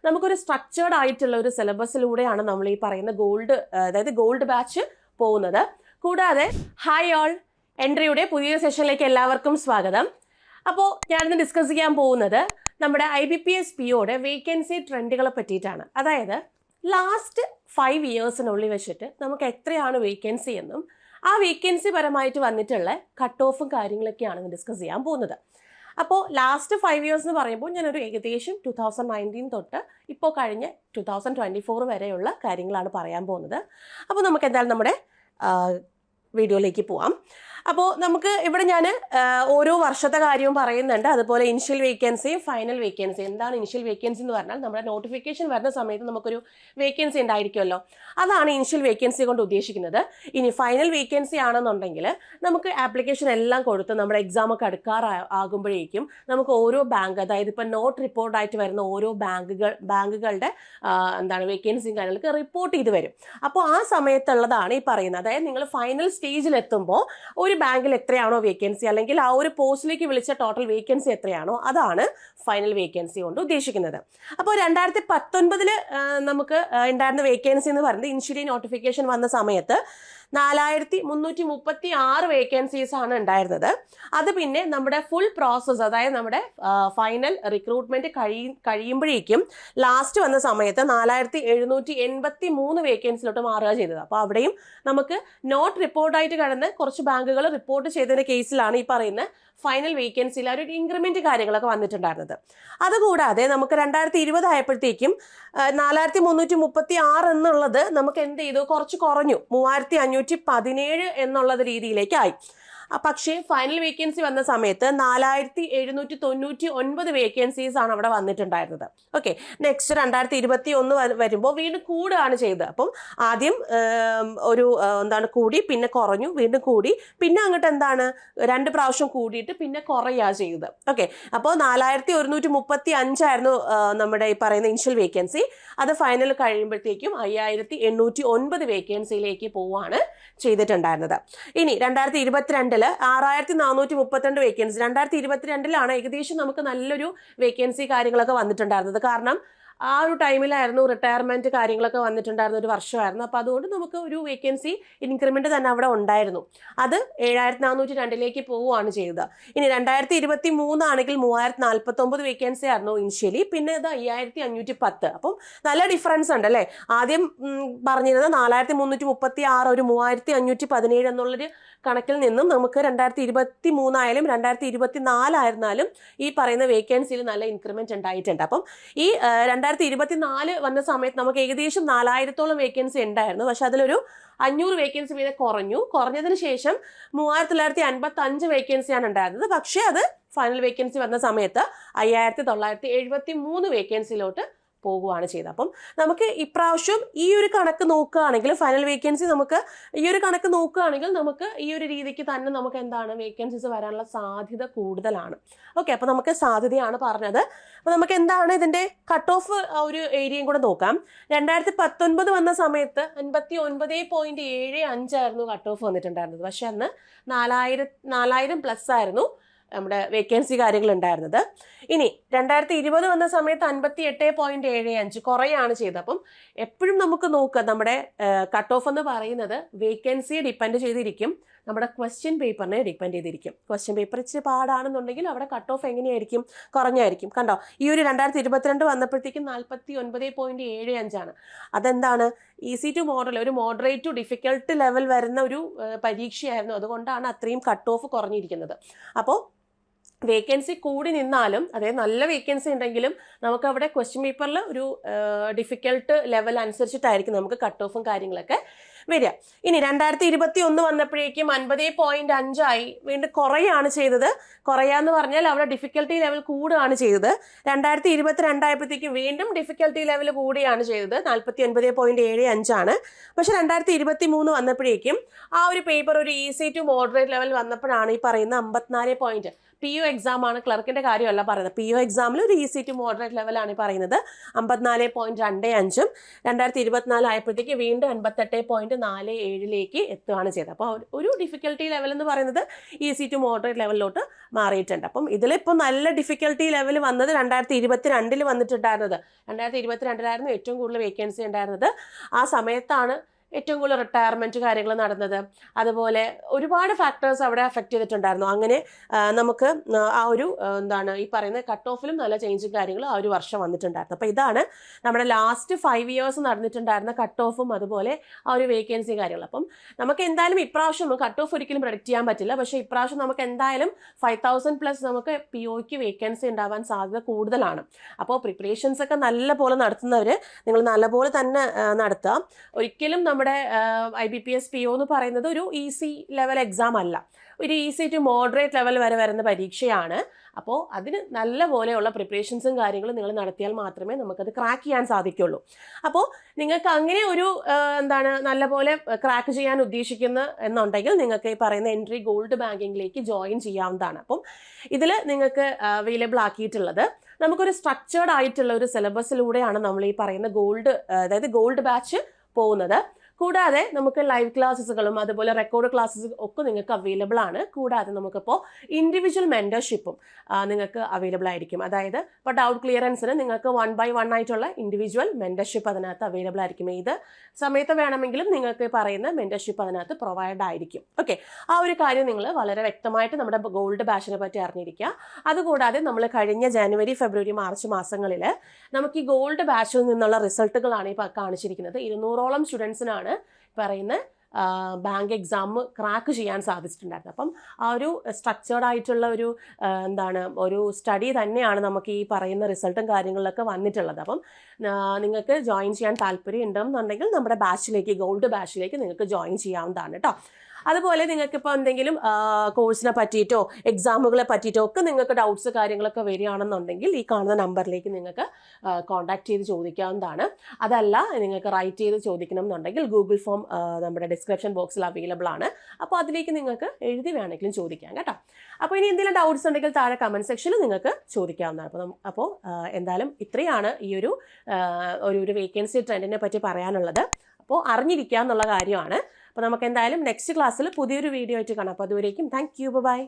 നമുക്കൊരു സ്ട്രക്ചേർഡ് ആയിട്ടുള്ള ഒരു സിലബസിലൂടെയാണ് നമ്മൾ ഈ പറയുന്ന അതായത് ഗോൾഡ് ബാച്ച് പോകുന്നത്. കൂടാതെ ഹായ് ഓൾ, എൻട്രിയുടെ പുതിയ സെഷനിലേക്ക് എല്ലാവർക്കും സ്വാഗതം. അപ്പോൾ ഞാനിന്ന് ഡിസ്കസ് ചെയ്യാൻ പോകുന്നത് നമ്മുടെ IBPS POയുടെ വേക്കൻസി ട്രെൻഡുകളെ പറ്റിയിട്ടാണ്. അതായത് ലാസ്റ്റ് 5 ഇയേഴ്സിനുള്ളിൽ വെച്ചിട്ട് നമുക്ക് എത്രയാണ് വേക്കൻസി എന്നും ആ വേക്കൻസി പരമായിട്ട് വന്നിട്ടുള്ള കട്ട് ഓഫും കാര്യങ്ങളൊക്കെയാണ് ഡിസ്കസ് ചെയ്യാൻ പോകുന്നത്. അപ്പോൾ ലാസ്റ്റ് 5 ഇയേഴ്സ് എന്ന് പറയുമ്പോൾ ഞാനൊരു ഏകദേശം 2019 തൊട്ട് ഇപ്പോൾ കഴിഞ്ഞ 2024 വരെയുള്ള കാര്യങ്ങളാണ് പറയാൻ പോകുന്നത്. അപ്പോൾ നമുക്ക് എന്തായാലും നമ്മുടെ വീഡിയോയിലേക്ക് പോവാം. അപ്പോൾ നമുക്ക് ഇവിടെ ഞാൻ ഓരോ വർഷത്തെ കാര്യവും പറയുന്നുണ്ട്. അതുപോലെ ഇനിഷ്യൽ വേക്കൻസിയും ഫൈനൽ വേക്കൻസി. എന്താണ് ഇനിഷ്യൽ വേക്കൻസി എന്ന് പറഞ്ഞാൽ നമ്മുടെ നോട്ടിഫിക്കേഷൻ വരുന്ന സമയത്ത് നമുക്കൊരു വേക്കൻസി ഉണ്ടായിരിക്കുമല്ലോ, അതാണ് ഇനിഷ്യൽ വേക്കൻസി കൊണ്ട് ഉദ്ദേശിക്കുന്നത്. ഇനി ഫൈനൽ വേക്കൻസി ആണെന്നുണ്ടെങ്കിൽ നമുക്ക് ആപ്ലിക്കേഷൻ എല്ലാം കൊടുത്ത് നമ്മുടെ എക്സാം ഒക്കെ അടുക്കാറാകുമ്പോഴേക്കും നമുക്ക് ഓരോ ബാങ്ക്, അതായത് ഇപ്പോൾ നോട്ട് റിപ്പോർട്ടായിട്ട് വരുന്ന ഓരോ ബാങ്കുകളുടെ വേക്കൻസിയും കാര്യങ്ങൾക്ക് റിപ്പോർട്ട് ചെയ്ത് വരും. അപ്പോൾ ആ സമയത്തുള്ളതാണ് ഈ പറയുന്നത്. അതായത് നിങ്ങൾ ഫൈനൽ സ്റ്റേജിലെത്തുമ്പോൾ ഒരു ബാങ്കിൽ എത്രയാണോ വേക്കൻസി, അല്ലെങ്കിൽ ആ ഒരു പോസ്റ്റിലേക്ക് വിളിച്ച ടോട്ടൽ വേക്കൻസി എത്രയാണോ അതാണ് ഫൈനൽ വേക്കൻസി കൊണ്ട് ഉദ്ദേശിക്കുന്നത്. അപ്പോൾ 2019 നമുക്ക് ഉണ്ടായിരുന്ന വേക്കൻസി എന്ന് പറയുന്നത് ഇനിഷ്യലി നോട്ടിഫിക്കേഷൻ വന്ന സമയത്ത് 4336 വേക്കൻസീസ് ആണ് ഉണ്ടായിരുന്നത്. അത് പിന്നെ നമ്മുടെ ഫുൾ പ്രോസസ്സ്, അതായത് നമ്മുടെ ഫൈനൽ റിക്രൂട്ട്മെന്റ് കഴിയുമ്പോഴേക്കും ലാസ്റ്റ് വന്ന സമയത്ത് 4783 വേക്കൻസിലോട്ട് മാറുക ചെയ്തത്. അപ്പോൾ അവിടെയും നമുക്ക് നോട്ട് റിപ്പോർട്ടായിട്ട് കിടന്ന് കുറച്ച് ബാങ്കുകൾ റിപ്പോർട്ട് ചെയ്തതിന്റെ കേസിലാണ് ഈ പറയുന്ന ഫൈനൽ വേക്കൻസിയിൽ ഒരു ഇൻക്രിമെന്റ് കാര്യങ്ങളൊക്കെ വന്നിട്ടുണ്ടായിരുന്നത്. അതുകൂടാതെ നമുക്ക് 2020 ആയപ്പോഴത്തേക്കും 4336 എന്നുള്ളത് നമുക്ക് എന്ത് ചെയ്തു, കുറച്ച് കുറഞ്ഞു, 3517 എന്നുള്ളത് രീതിയിലേക്കായി. പക്ഷേ ഫൈനൽ വേക്കൻസി വന്ന സമയത്ത് 4799 വേക്കൻസീസ് ആണ് അവിടെ വന്നിട്ടുണ്ടായിരുന്നത്. ഓക്കെ, നെക്സ്റ്റ് 2021 വരുമ്പോൾ വീണ്ടും കൂടുകയാണ് ചെയ്തത്. അപ്പം ആദ്യം കൂടി, പിന്നെ കുറഞ്ഞു, വീണ്ടും കൂടി, പിന്നെ അങ്ങോട്ട് 2 പ്രാവശ്യം കൂടിയിട്ട് പിന്നെ കുറയുക ചെയ്തത്. ഓക്കെ, അപ്പോൾ 4135 ആയിരുന്നു നമ്മുടെ ഈ പറയുന്ന ഇനിഷ്യൽ വേക്കൻസി. അത് ഫൈനൽ കഴിയുമ്പോഴത്തേക്കും 5809 വേക്കൻസിയിലേക്ക് പോവുകയാണ് ചെയ്തിട്ടുണ്ടായിരുന്നത്. ഇനി 2022 6432 വേക്കൻസി. 2022 ഏകദേശം നമുക്ക് നല്ലൊരു വേക്കൻസി കാര്യങ്ങളൊക്കെ വന്നിട്ടുണ്ടായിരുന്നത്. കാരണം ആ ഒരു ടൈമിലായിരുന്നു റിട്ടയർമെന്റ് കാര്യങ്ങളൊക്കെ വന്നിട്ടുണ്ടായിരുന്ന ഒരു വർഷമായിരുന്നു. അപ്പോൾ അതുകൊണ്ട് നമുക്ക് ഒരു വേക്കൻസി ഇൻക്രിമെന്റ് തന്നെ അവിടെ ഉണ്ടായിരുന്നു. അത് 7402 പോവുകയാണ് ചെയ്തത്. ഇനി 2023 ആണെങ്കിൽ 3049 വേക്കൻസി ആയിരുന്നു ഇനിഷ്യലി, പിന്നെ അത് 5510. അപ്പം നല്ല ഡിഫറൻസ് ഉണ്ട് അല്ലേ. ആദ്യം പറഞ്ഞിരുന്നത് 4336 ഒരു 3517 എന്നുള്ളൊരു കണക്കിൽ നിന്നും നമുക്ക് 2023 ആയാലും 2024 ആയിരുന്നാലും ഈ പറയുന്ന വേക്കൻസിയിൽ നല്ല ഇൻക്രിമെന്റ് ഉണ്ടായിട്ടുണ്ട്. അപ്പം ഈ 2024 വന്ന സമയത്ത് നമുക്ക് ഏകദേശം 4000-ഓളം വേക്കൻസി ഉണ്ടായിരുന്നു. പക്ഷെ അതിലൊരു 500 വേക്കൻസി വീതം കുറഞ്ഞതിന് ശേഷം 3955 വേക്കൻസിയാണ് ഉണ്ടായിരുന്നത്. പക്ഷെ അത് ഫൈനൽ വേക്കൻസി വന്ന സമയത്ത് 5973 വേക്കൻസിയിലോട്ട് പോകുകയാണ് ചെയ്തത്. അപ്പം നമുക്ക് ഇപ്രാവശ്യം ഈ ഒരു കണക്ക് നോക്കുകയാണെങ്കിൽ, ഫൈനൽ വേക്കൻസി നമുക്ക് ഈ ഒരു കണക്ക് നോക്കുകയാണെങ്കിൽ നമുക്ക് ഈ ഒരു രീതിക്ക് തന്നെ നമുക്ക് വേക്കൻസീസ് വരാനുള്ള സാധ്യത കൂടുതലാണ്. ഓക്കെ, അപ്പോൾ നമുക്ക് സാധ്യതയാണ് പറഞ്ഞത്. അപ്പോൾ നമുക്ക് ഇതിന്റെ കട്ട് ഓഫ് ഒരു ഏരിയയും കൂടെ നോക്കാം. 2019 വന്ന സമയത്ത് 59.75 ആയിരുന്നു കട്ട് ഓഫ് വന്നിട്ടുണ്ടായിരുന്നത്. പക്ഷെ അന്ന് 4000 പ്ലസ് ആയിരുന്നു നമ്മുടെ വേക്കൻസി കാര്യങ്ങൾ ഉണ്ടായിരുന്നത്. ഇനി 2020 വന്ന സമയത്ത് 58.75 കുറയാണ് ചെയ്തത്. അപ്പം എപ്പോഴും നമുക്ക് നോക്കുക, നമ്മുടെ കട്ട് ഓഫ് എന്ന് പറയുന്നത് വേക്കൻസിയെ ഡിപ്പെൻഡ് ചെയ്തിരിക്കും, നമ്മുടെ ക്വസ്റ്റ്യൻ പേപ്പറിനെ ഡിപ്പെൻഡ് ചെയ്തിരിക്കും. ക്വസ്റ്റ്യൻ പേപ്പർ ഇച്ചിരി പാടാണെന്നുണ്ടെങ്കിൽ അവിടെ കട്ട് ഓഫ് എങ്ങനെയായിരിക്കും, കുറഞ്ഞായിരിക്കും. കണ്ടോ, ഈ ഒരു 2022 വന്നപ്പോഴത്തേക്കും 49.75 ആണ്. അതെന്താണ്, ഈസി ടു മോഡൽ, ഒരു മോഡറേറ്റ് ടു ഡിഫിക്കൽട്ട് ലെവൽ വരുന്ന ഒരു പരീക്ഷയായിരുന്നു. അതുകൊണ്ടാണ് അത്രയും കട്ട് ഓഫ് കുറഞ്ഞിരിക്കുന്നത്. അപ്പോൾ വേക്കൻസി കൂടി നിന്നാലും, അതായത് നല്ല വേക്കൻസി ഉണ്ടെങ്കിലും നമുക്ക് അവിടെ ക്വസ്റ്റ്യൻ പേപ്പറിൽ ഒരു ഡിഫിക്കൽട്ട് ലെവൽ അനുസരിച്ചിട്ടായിരിക്കും നമുക്ക് കട്ട് ഓഫും കാര്യങ്ങളൊക്കെ വരിക. ഇനി 2021 വന്നപ്പോഴേക്കും 50.5 ആയി, വീണ്ടും കുറയാണ് ചെയ്തത്. കുറയാന്ന് പറഞ്ഞാൽ അവിടെ ഡിഫിക്കൽട്ടി ലെവൽ കൂടുകയാണ് ചെയ്തത്. 2022 ആയപ്പോഴത്തേക്കും വീണ്ടും ഡിഫിക്കൽട്ടി ലെവൽ കൂടുകയാണ് ചെയ്തത്, 49.75 ആണ്. പക്ഷെ 2023 വന്നപ്പോഴേക്കും ആ ഒരു പേപ്പർ ഒരു ഈസി ടു മോഡറേറ്റ് ലെവൽ വന്നപ്പോഴാണ് ഈ പറയുന്ന 54 പോയിന്റ്. PO എക്സാം ആണ്, ക്ലർക്കിന്റെ കാര്യമല്ല പറയുന്നത്. PO എക്സാമിൽ ഒരു ഈസി ടു മോഡറേറ്റ് ലെവലാണ് ഈ പറയുന്നത്. 54.25 2024 ആയപ്പോഴത്തേക്ക് വീണ്ടും 58.47 എത്തുകയാണ് ചെയ്തത്. അപ്പോൾ ഒരു ഡിഫിക്കൽട്ടി ലെവൽ എന്ന് പറയുന്നത് ഈസി ടു മോഡറേറ്റ് ലെവലിലോട്ട് മാറിയിട്ടുണ്ട്. അപ്പം ഇതിലിപ്പോൾ നല്ല ഡിഫിക്കൽട്ടി ലെവൽ വന്നത് 2022 വന്നിട്ടുണ്ടായിരുന്നത്. 2022 ഏറ്റവും കൂടുതൽ വേക്കൻസി ഉണ്ടായിരുന്നത്. ആ സമയത്താണ് ഏറ്റവും കൂടുതൽ റിട്ടയർമെൻറ്റ് കാര്യങ്ങൾ നടന്നത്. അതുപോലെ ഒരുപാട് ഫാക്ടേഴ്സ് അവിടെ അഫക്റ്റ് ചെയ്തിട്ടുണ്ടായിരുന്നു. അങ്ങനെ നമുക്ക് ആ ഒരു ഈ പറയുന്ന കട്ട് ഓഫിലും നല്ല ചേഞ്ചും കാര്യങ്ങളും ആ ഒരു വർഷം വന്നിട്ടുണ്ടായിരുന്നു. അപ്പോൾ ഇതാണ് നമ്മുടെ ലാസ്റ്റ് 5 ഇയേഴ്സ് നടന്നിട്ടുണ്ടായിരുന്ന കട്ട് ഓഫും അതുപോലെ ആ ഒരു വേക്കൻസി കാര്യങ്ങൾ. അപ്പം നമുക്ക് എന്തായാലും ഇപ്രാവശ്യം കട്ട് ഓഫ് ഒരിക്കലും പ്രൊഡിക്റ്റ് ചെയ്യാൻ പറ്റില്ല. പക്ഷേ ഇപ്രാവശ്യം നമുക്ക് എന്തായാലും 5000+ നമുക്ക് POയ്ക്ക് വേക്കൻസി ഉണ്ടാവാൻ സാധ്യത കൂടുതലാണ്. അപ്പോൾ പ്രിപ്പറേഷൻസ് ഒക്കെ നല്ല പോലെ നടത്തുന്നവർ നിങ്ങൾ നല്ലപോലെ തന്നെ നടത്തുക. ഒരിക്കലും നമ്മുടെ IBPS PO എന്ന് പറയുന്നത് ഒരു ഈസി ലെവൽ എക്സാം അല്ല, ഒരു ഈസി ടു മോഡറേറ്റ് ലെവൽ വരെ വരുന്ന പരീക്ഷയാണ്. അപ്പോൾ അതിന് നല്ല പോലെയുള്ള പ്രിപ്പറേഷൻസും കാര്യങ്ങളും നിങ്ങൾ നടത്തിയാൽ മാത്രമേ നമുക്കത് ക്രാക്ക് ചെയ്യാൻ സാധിക്കുള്ളൂ. അപ്പോൾ നിങ്ങൾക്ക് അങ്ങനെ ഒരു നല്ല പോലെ ക്രാക്ക് ചെയ്യാൻ ഉദ്ദേശിക്കുന്ന എന്നുണ്ടെങ്കിൽ നിങ്ങൾക്ക് ഈ പറയുന്ന എൻട്രി ഗോൾഡ് ബാങ്കിങ്ങിലേക്ക് ജോയിൻ ചെയ്യാവുന്നതാണ്. അപ്പം ഇതിൽ നിങ്ങൾക്ക് അവൈലബിൾ ആക്കിയിട്ടുള്ളത് നമുക്കൊരു സ്ട്രക്ചേർഡ് ആയിട്ടുള്ള ഒരു സിലബസിലൂടെയാണ് നമ്മൾ ഈ പറയുന്ന ഗോൾഡ് ബാച്ച് പോകുന്നത്. കൂടാതെ നമുക്ക് ലൈവ് ക്ലാസ്സുകളും അതുപോലെ റെക്കോർഡ് ക്ലാസ്സസ് ഒക്കെ നിങ്ങൾക്ക് അവൈലബിൾ ആണ്. കൂടാതെ നമുക്കിപ്പോൾ ഇൻഡിവിജ്വൽ മെൻറ്റർഷിപ്പും നിങ്ങൾക്ക് അവൈലബിൾ ആയിരിക്കും. അതായത് ഇപ്പോൾ ഡൗട്ട് ക്ലിയറൻസിന് നിങ്ങൾക്ക് 1 by 1 ആയിട്ടുള്ള ഇൻഡിവിജ്വൽ മെൻറ്റർഷിപ്പ് അതിനകത്ത് അവൈലബിൾ ആയിരിക്കും. ഏത് സമയത്ത് വേണമെങ്കിലും നിങ്ങൾക്ക് പറയുന്ന മെൻറ്റർഷിപ്പ് അതിനകത്ത് പ്രൊവൈഡ് ആയിരിക്കും. ഓക്കെ, ആ ഒരു കാര്യം നിങ്ങൾ വളരെ വ്യക്തമായിട്ട് നമ്മുടെ ഗോൾഡ് ബാച്ചിനെ പറ്റി അറിഞ്ഞിരിക്കുക. അതുകൂടാതെ നമ്മൾ കഴിഞ്ഞ ജനുവരി, ഫെബ്രുവരി, മാർച്ച് മാസങ്ങളിൽ നമുക്ക് ഈ ഗോൾഡ് ബാച്ചിൽ നിന്നുള്ള റിസൾട്ടുകളാണ് ഈ കാണിച്ചിരിക്കുന്നത്. 200ഓളം സ്റ്റുഡൻസിനാണ് പറയുന്ന ബാങ്ക് എക്സാം ക്രാക്ക് ചെയ്യാൻ സാധിച്ചിട്ടുണ്ടായിരുന്നു. അപ്പം ആ ഒരു സ്ട്രക്ചേർഡ് ആയിട്ടുള്ള ഒരു സ്റ്റഡി തന്നെയാണ് നമുക്ക് ഈ പറയുന്ന റിസൾട്ടും കാര്യങ്ങളിലൊക്കെ വന്നിട്ടുള്ളത്. അപ്പം നിങ്ങൾക്ക് ജോയിൻ ചെയ്യാൻ താല്പര്യം ഉണ്ടെന്നുണ്ടെങ്കിൽ നമ്മുടെ ഗോൾഡ് ബാച്ചിലേക്ക് നിങ്ങൾക്ക് ജോയിൻ ചെയ്യാവുന്നതാണ് കേട്ടോ. അതുപോലെ നിങ്ങൾക്കിപ്പോൾ എന്തെങ്കിലും കോഴ്സിനെ പറ്റിയിട്ടോ എക്സാമുകളെ പറ്റിയിട്ടോ ഒക്കെ നിങ്ങൾക്ക് ഡൗട്ട്സ് കാര്യങ്ങളൊക്കെ വരികയാണെന്നുണ്ടെങ്കിൽ ഈ കാണുന്ന നമ്പറിലേക്ക് നിങ്ങൾക്ക് കോൺടാക്ട് ചെയ്ത് ചോദിക്കാവുന്നതാണ്. അതല്ല നിങ്ങൾക്ക് റൈറ്റ് ചെയ്ത് ചോദിക്കണം എന്നുണ്ടെങ്കിൽ ഗൂഗിൾ ഫോം നമ്മുടെ ഡിസ്ക്രിപ്ഷൻ ബോക്സിൽ അവൈലബിൾ ആണ്. അപ്പോൾ അതിലേക്ക് നിങ്ങൾക്ക് എഴുതി വേണമെങ്കിലും ചോദിക്കാം കേട്ടോ. അപ്പോൾ ഇനി എന്തെങ്കിലും ഡൗട്ട്സ് ഉണ്ടെങ്കിൽ താഴെ കമൻറ്റ് സെക്ഷനിൽ നിങ്ങൾക്ക് ചോദിക്കാവുന്നതാണ്. അപ്പോൾ എന്തായാലും ഇത്രയാണ് ഈ ഒരു വേക്കൻസി ട്രെൻഡിനെ പറ്റി പറയാനുള്ളത്. അപ്പോൾ അറിഞ്ഞിരിക്കുക എന്നുള്ള കാര്യമാണ്. അപ്പോൾ നമുക്ക് എന്തായാലും നെക്സ്റ്റ് ക്ലാസ്സിൽ പുതിയൊരു വീഡിയോ ആയിട്ട് കാണാം. അപ്പോൾ അതുവരേക്കും താങ്ക് യു, ബൈ.